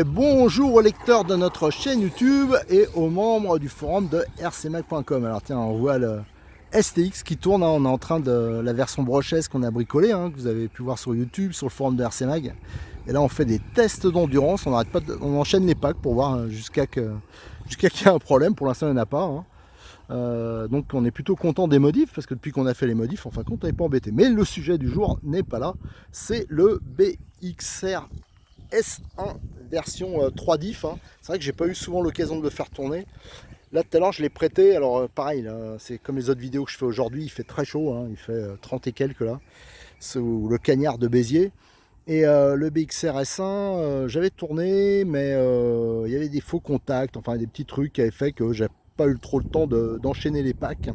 Bonjour aux lecteurs de notre chaîne YouTube et aux membres du forum de rcmag.com. Alors tiens, on voit le STX qui tourne, hein. On est en train de la version brochesse qu'on a bricolée, hein, que vous avez pu voir sur YouTube, sur le forum de RCMag. Et là on fait des tests d'endurance, on enchaîne les packs pour voir jusqu'à qu'il y ait un problème. Pour l'instant il n'y en a pas, hein. Donc on est plutôt content des modifs, parce que depuis qu'on a fait les modifs, en fin de compte on n'est pas embêté. Mais le sujet du jour n'est pas là, c'est le BXR S1 version 3 diff, hein. C'est vrai que j'ai pas eu souvent l'occasion de le faire tourner. Là tout à l'heure je l'ai prêté, alors pareil, c'est comme les autres vidéos que je fais aujourd'hui, il fait très chaud, hein. Il fait 30 et quelques là, sous le cagnard de Béziers. Et le BXR S1, j'avais tourné, mais il y avait des faux contacts, enfin des petits trucs qui avaient fait que j'ai pas eu trop le temps d'enchaîner les packs.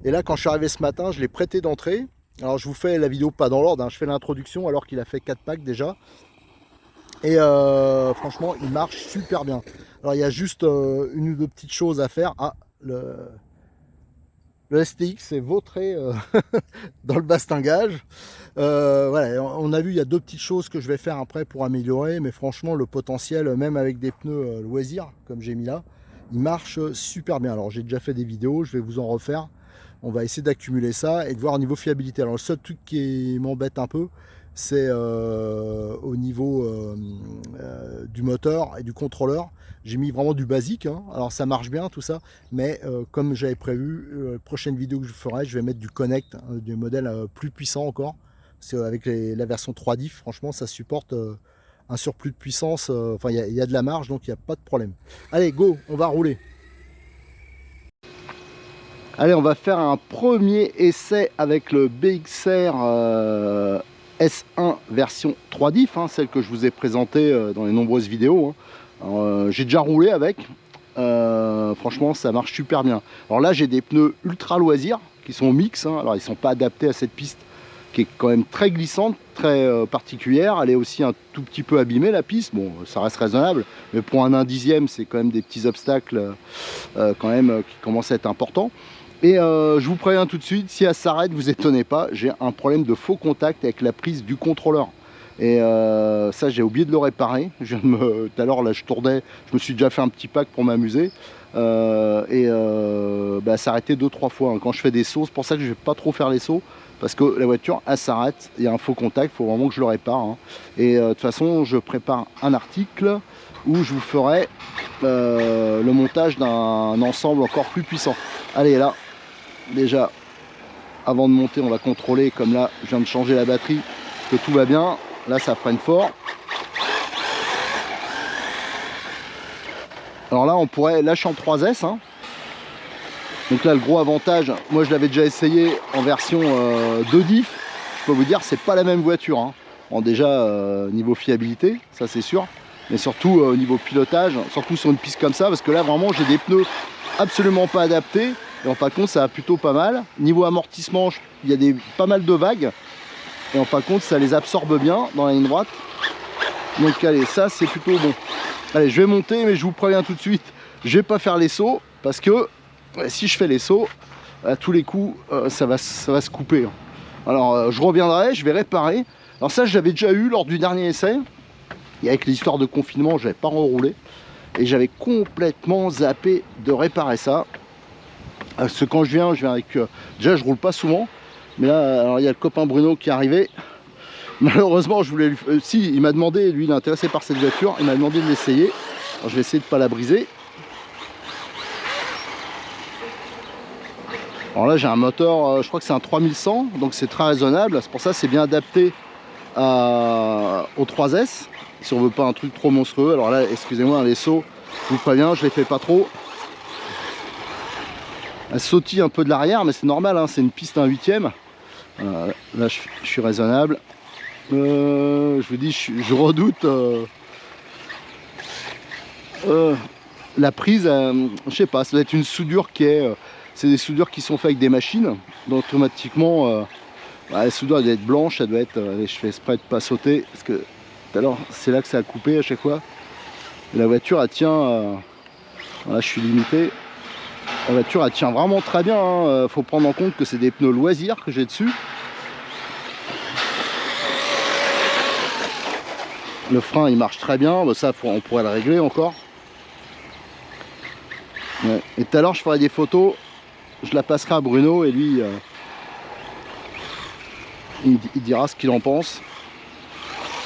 Et là quand je suis arrivé ce matin, je l'ai prêté d'entrée. Alors je vous fais la vidéo pas dans l'ordre, hein. Je fais l'introduction alors qu'il a fait 4 packs déjà. Et franchement il marche super bien. Alors il y a juste une ou deux petites choses à faire. Ah, le STX est vautré dans le bastingage. Voilà, on a vu, il y a deux petites choses que je vais faire après pour améliorer, mais franchement le potentiel, même avec des pneus loisirs comme j'ai mis là, il marche super bien. Alors j'ai déjà fait des vidéos, je vais vous en refaire. On va essayer d'accumuler ça et de voir au niveau fiabilité. Alors le seul truc qui m'embête un peu, c'est au niveau du moteur et du contrôleur. J'ai mis vraiment du basique, hein. Alors ça marche bien tout ça, mais comme j'avais prévu, prochaine vidéo que je ferai, je vais mettre du Connect, hein, du modèle plus puissant encore. Parce qu'avec la version 3 diff, franchement ça supporte un surplus de puissance, enfin il y a de la marge, donc il n'y a pas de problème. Allez go, on va rouler. Allez, on va faire un premier essai avec le BXR S1 version 3 diff, hein, celle que je vous ai présentée dans les nombreuses vidéos, hein. J'ai déjà roulé avec, franchement ça marche super bien. Alors là j'ai des pneus ultra loisirs qui sont mix, hein. Alors ils ne sont pas adaptés à cette piste qui est quand même très glissante, très particulière. Elle est aussi un tout petit peu abîmée la piste, bon ça reste raisonnable, mais pour un 1/10 c'est quand même des petits obstacles quand même qui commencent à être importants. Et je vous préviens tout de suite, si elle s'arrête, vous étonnez pas, j'ai un problème de faux contact avec la prise du contrôleur. Et ça j'ai oublié de le réparer. Tout à l'heure là je tournais, je me suis déjà fait un petit pack pour m'amuser. Ça a arrêté 2-3 fois, hein, quand je fais des sauts. C'est pour ça que je vais pas trop faire les sauts, parce que la voiture elle s'arrête, il y a un faux contact, il faut vraiment que je le répare, hein. Et de toute façon je prépare un article où je vous ferai le montage d'un ensemble encore plus puissant. Allez là, déjà avant de monter on va contrôler, comme là je viens de changer la batterie, que tout va bien. Là ça freine fort. Alors là on pourrait lâcher en 3S, hein. Donc là le gros avantage, moi je l'avais déjà essayé en version 2 diff, je peux vous dire c'est pas la même voiture, hein. Bon, déjà niveau fiabilité, ça c'est sûr, mais surtout au niveau pilotage, surtout sur une piste comme ça, parce que là vraiment j'ai des pneus absolument pas adaptés. Et en fin de compte ça va plutôt pas mal. Niveau amortissement, il y a pas mal de vagues. Et en fin de compte ça les absorbe bien dans la ligne droite. Donc allez, ça c'est plutôt bon. Allez, je vais monter, mais je vous préviens tout de suite, je vais pas faire les sauts, parce que si je fais les sauts, à tous les coups ça va se couper, hein. Alors je reviendrai, je vais réparer. Alors ça je l'avais déjà eu lors du dernier essai. Et avec l'histoire de confinement, j'avais pas reroulé. Et j'avais complètement zappé de réparer ça. Parce que quand je viens avec... déjà je roule pas souvent, mais là alors, il y a le copain Bruno qui est arrivé. Malheureusement je voulais lui... si, il m'a demandé, lui il est intéressé par cette voiture, il m'a demandé de l'essayer. Alors je vais essayer de pas la briser. Alors là j'ai un moteur, je crois que c'est un 3100, donc c'est très raisonnable. C'est pour ça c'est bien adapté au 3S, si on veut pas un truc trop monstrueux. Alors là excusez-moi, les sauts, je vous préviens, je les fais pas trop. Elle sautille un peu de l'arrière, mais c'est normal, hein, c'est une piste 1/8. Là je suis raisonnable. Je vous dis, je redoute la prise, je sais pas, ça doit être une soudure qui est... c'est des soudures qui sont faites avec des machines, donc automatiquement, la soudure doit être blanche, elle doit être... allez, je fais exprès de pas sauter, parce que tout à l'heure, c'est là que ça a coupé à chaque fois. Et la voiture, elle tient... là, je suis limité. La voiture, elle tient vraiment très bien, hein. Faut prendre en compte que c'est des pneus loisirs que j'ai dessus. Le frein, il marche très bien, bah, ça, on pourrait le régler encore. Ouais. Et tout à l'heure, je ferai des photos, je la passerai à Bruno et lui, il dira ce qu'il en pense.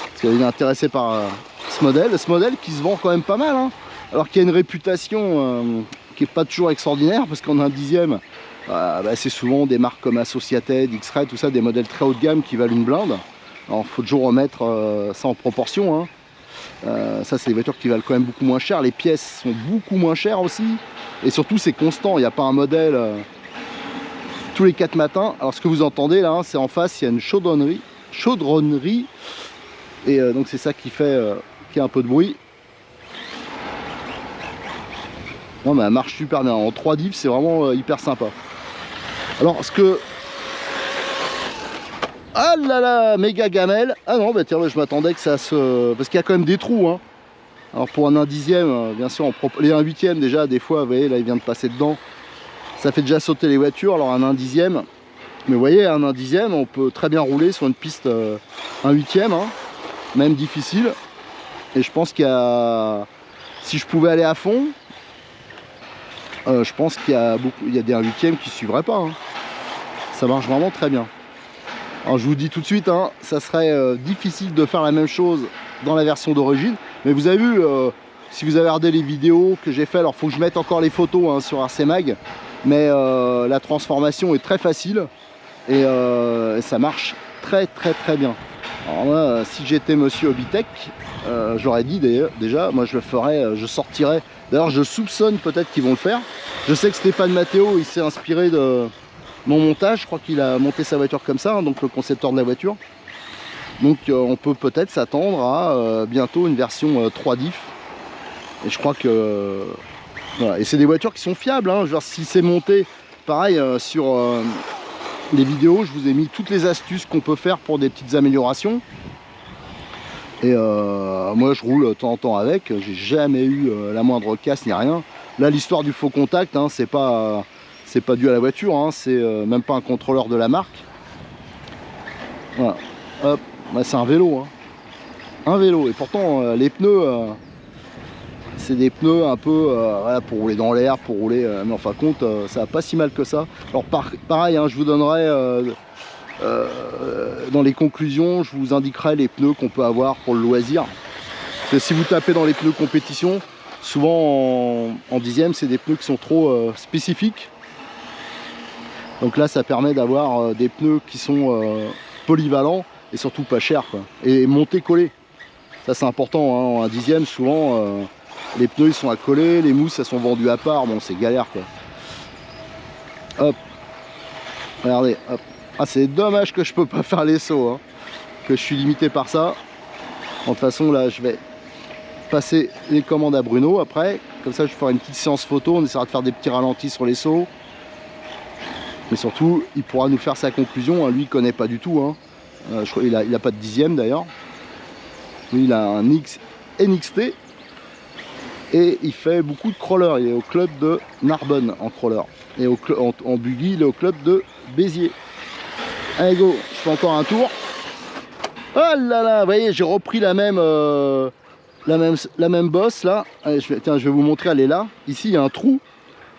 Parce qu'il est intéressé par ce modèle qui se vend quand même pas mal, hein. Alors qu'il y a une réputation qui n'est pas toujours extraordinaire, parce qu'en un dixième, bah, c'est souvent des marques comme Associated, X-Ray, tout ça, des modèles très haut de gamme qui valent une blinde. Alors il faut toujours remettre ça en proportion, hein. Ça, c'est des voitures qui valent quand même beaucoup moins cher. Les pièces sont beaucoup moins chères aussi. Et surtout, c'est constant. Il n'y a pas un modèle tous les 4 matins. Alors, ce que vous entendez là, hein, c'est en face, il y a une chaudronnerie. Et donc, c'est ça qui fait un peu de bruit. Non, mais elle marche super bien. En 3 diffs, c'est vraiment hyper sympa. Alors, ce que... ah là là, méga gamelle. Ah non, bah tiens, je m'attendais que ça se... parce qu'il y a quand même des trous, hein. Alors pour un 1/10, bien sûr, les 1/8 déjà, des fois, vous voyez, là il vient de passer dedans. Ça fait déjà sauter les voitures, alors un 1/10. Mais vous voyez, un 1/10, on peut très bien rouler sur une piste 1/8, hein, même difficile. Et je pense qu'il y a... si je pouvais aller à fond, je pense qu'il y a des 1/8 qui ne suivraient pas, hein. Ça marche vraiment très bien. Alors je vous dis tout de suite, hein, ça serait difficile de faire la même chose dans la version d'origine. Mais vous avez vu, si vous avez regardé les vidéos que j'ai fait, alors il faut que je mette encore les photos, hein, sur RC Mag. Mais la transformation est très facile et ça marche très bien. Alors moi, si j'étais monsieur Hobbytech, j'aurais dit déjà, moi je le ferais, je sortirais. D'ailleurs je soupçonne peut-être qu'ils vont le faire. Je sais que Stéphane Matteo, il s'est inspiré de mon montage, je crois qu'il a monté sa voiture comme ça, hein, donc le concepteur de la voiture. Donc on peut peut-être s'attendre à bientôt une version 3 diff. Et je crois que... voilà. Et c'est des voitures qui sont fiables, hein. Genre, si c'est monté, pareil, sur les vidéos, je vous ai mis toutes les astuces qu'on peut faire pour des petites améliorations. Et moi je roule de temps en temps avec, j'ai jamais eu la moindre casse ni rien. Là l'histoire du faux contact, hein, c'est pas dû à la voiture, hein, c'est même pas un contrôleur de la marque. Voilà, hop. Bah, c'est un vélo, hein. Un vélo, et pourtant les pneus, c'est des pneus un peu voilà, pour rouler dans l'air, pour rouler, mais en fin de compte, ça va pas si mal que ça. Alors pareil, hein, je vous donnerai dans les conclusions, je vous indiquerai les pneus qu'on peut avoir pour le loisir. Parce que si vous tapez dans les pneus compétition, souvent en dixième, c'est des pneus qui sont trop spécifiques. Donc là, ça permet d'avoir des pneus qui sont polyvalents et surtout pas chers, quoi. Et monter-coller. Ça, c'est important, hein. En 1/10, souvent, les pneus ils sont à coller, les mousses elles sont vendues à part. Bon, c'est galère, quoi. Hop. Regardez, hop. Ah, c'est dommage que je peux pas faire les sauts, hein, que je suis limité par ça. De toute façon, là, je vais passer les commandes à Bruno après. Comme ça, je ferai une petite séance photo. On essaiera de faire des petits ralentis sur les sauts. Mais surtout, il pourra nous faire sa conclusion, hein. Lui, il connaît pas du tout, hein. Je crois qu'il a pas de dixième d'ailleurs. Lui, il a un NXT. Et il fait beaucoup de crawlers. Il est au club de Narbonne en crawler. Et en buggy, il est au club de Béziers. Allez, go, je fais encore un tour. Oh là là, vous voyez, j'ai repris la même bosse là. Allez, tiens, je vais vous montrer, elle est là. Ici, il y a un trou.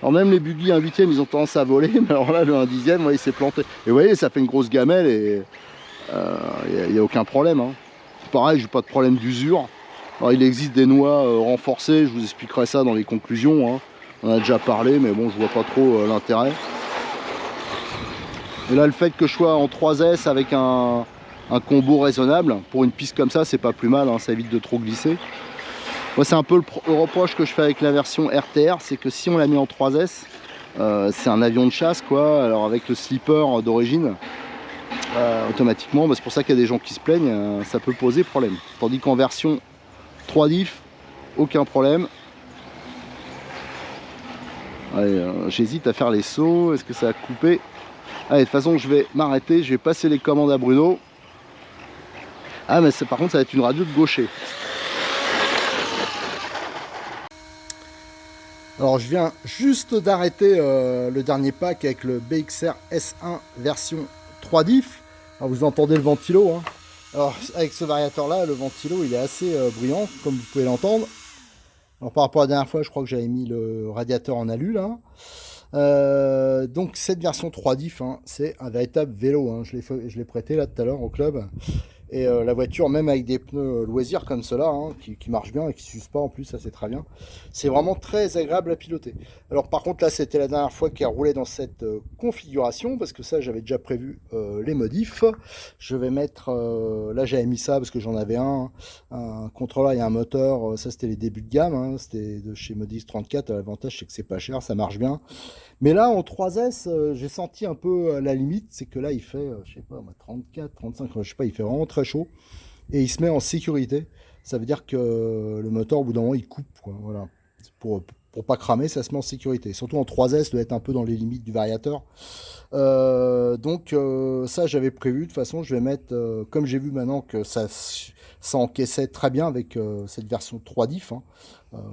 Alors même les buggy 1/8, ils ont tendance à voler, mais alors là, le 1/10, ouais, il s'est planté. Et vous voyez, ça fait une grosse gamelle et il n'y a aucun problème, hein. Pareil, j'ai pas de problème d'usure. Alors il existe des noix renforcées, je vous expliquerai ça dans les conclusions, hein. On en a déjà parlé, mais bon, je vois pas trop l'intérêt. Et là, le fait que je sois en 3S avec un combo raisonnable, pour une piste comme ça, c'est pas plus mal, hein, ça évite de trop glisser. Moi, c'est un peu le reproche que je fais avec la version RTR, c'est que si on l'a mis en 3S, c'est un avion de chasse, quoi. Alors avec le slipper d'origine, automatiquement, bah, c'est pour ça qu'il y a des gens qui se plaignent, ça peut poser problème. Tandis qu'en version 3 diff, aucun problème. Allez, j'hésite à faire les sauts. Est-ce que ça va couper? Allez, de toute façon, je vais m'arrêter. Je vais passer les commandes à Bruno. Ah, mais par contre, ça va être une radio de gaucher. Alors, je viens juste d'arrêter le dernier pack avec le BXR S1 version 3 diff. Alors, vous entendez le ventilo. Hein. Alors, avec ce variateur-là, le ventilo, il est assez bruyant, comme vous pouvez l'entendre. Alors, par rapport à la dernière fois, je crois que j'avais mis le radiateur en alu, là. Donc cette version 3 diff, hein, c'est un véritable vélo. Hein. Je l'ai prêté là tout à l'heure au club. Et la voiture, même avec des pneus loisirs comme cela, hein, qui marchent bien et qui ne s'usent pas en plus, ça c'est très bien. C'est vraiment très agréable à piloter. Alors par contre là, c'était la dernière fois qu'elle roulait dans cette configuration, parce que ça j'avais déjà prévu les modifs. Je vais mettre, là j'avais mis ça parce que j'en avais un contrôleur et un moteur, ça c'était les débuts de gamme, hein, c'était de chez Modif 34, l'avantage c'est que c'est pas cher, ça marche bien. Mais là, en 3S, j'ai senti un peu la limite, c'est que là, il fait, je sais pas, 34, 35, je sais pas, il fait vraiment très chaud. Et il se met en sécurité. Ça veut dire que le moteur, au bout d'un moment, il coupe, quoi, voilà. Pour pas cramer, ça se met en sécurité. Surtout en 3S, doit être un peu dans les limites du variateur. Donc, ça, j'avais prévu. De toute façon, je vais mettre, comme j'ai vu maintenant que ça encaissait très bien avec cette version 3 diff. Hein.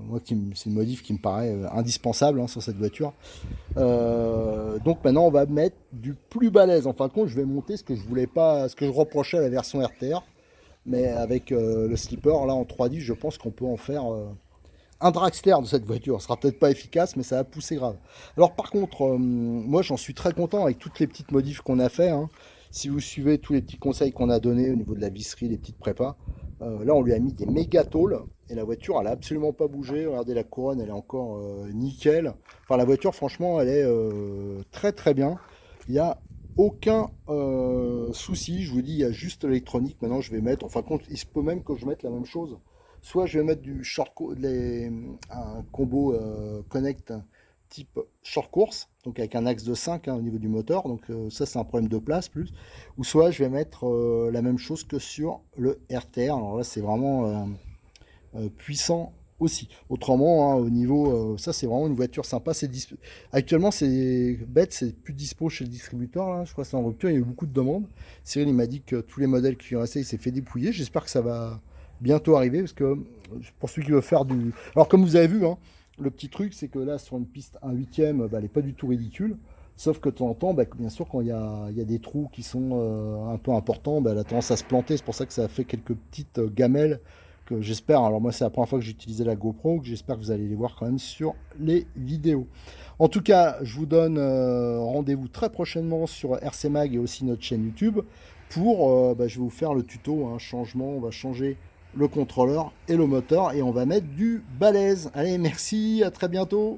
Moi, c'est une modif qui me paraît indispensable hein, sur cette voiture. Donc maintenant on va mettre du plus balèze. En fin de compte, je vais monter ce que je voulais pas, ce que je reprochais à la version RTR, mais avec le slipper là en 3D, je pense qu'on peut en faire un dragster de cette voiture. Ce sera peut-être pas efficace, mais ça va pousser grave. Alors par contre, moi j'en suis très content avec toutes les petites modifs qu'on a fait. Hein. Si vous suivez tous les petits conseils qu'on a donnés au niveau de la visserie, les petites prépas, là on lui a mis des méga tôles et la voiture elle a absolument pas bougé. Regardez la couronne, elle est encore nickel. Enfin la voiture franchement elle est très très bien. Il y a aucun souci, je vous dis, il y a juste l'électronique. Maintenant je vais mettre, enfin compte, il se peut même que je mette la même chose. Soit je vais mettre un combo connect type short course, donc avec un axe de 5 hein, au niveau du moteur, donc ça c'est un problème de place plus, ou soit je vais mettre la même chose que sur le RTR, alors là c'est vraiment puissant aussi. Autrement, hein, au niveau, ça c'est vraiment une voiture sympa. Actuellement, c'est bête, c'est plus dispo chez le distributeur. Là. Je crois que c'est en rupture. Il y a eu beaucoup de demandes. Cyril il m'a dit que tous les modèles qui lui restaient, il s'est fait dépouiller. J'espère que ça va bientôt arriver parce que pour celui qui veut faire du. Alors, comme vous avez vu, hein, le petit truc, c'est que là, sur une piste 1/8, bah, elle n'est pas du tout ridicule. Sauf que de temps en temps, bah, bien sûr, quand il y a des trous qui sont un peu importants, bah, elle a tendance à se planter. C'est pour ça que ça a fait quelques petites gamelles que j'espère, alors moi c'est la première fois que j'ai utilisé la GoPro, que j'espère que vous allez les voir quand même sur les vidéos. En tout cas, je vous donne rendez-vous très prochainement sur RC Mag et aussi notre chaîne YouTube pour, je vais vous faire le tuto, hein, changement, on va changer le contrôleur et le moteur et on va mettre du balèze. Allez, merci, à très bientôt.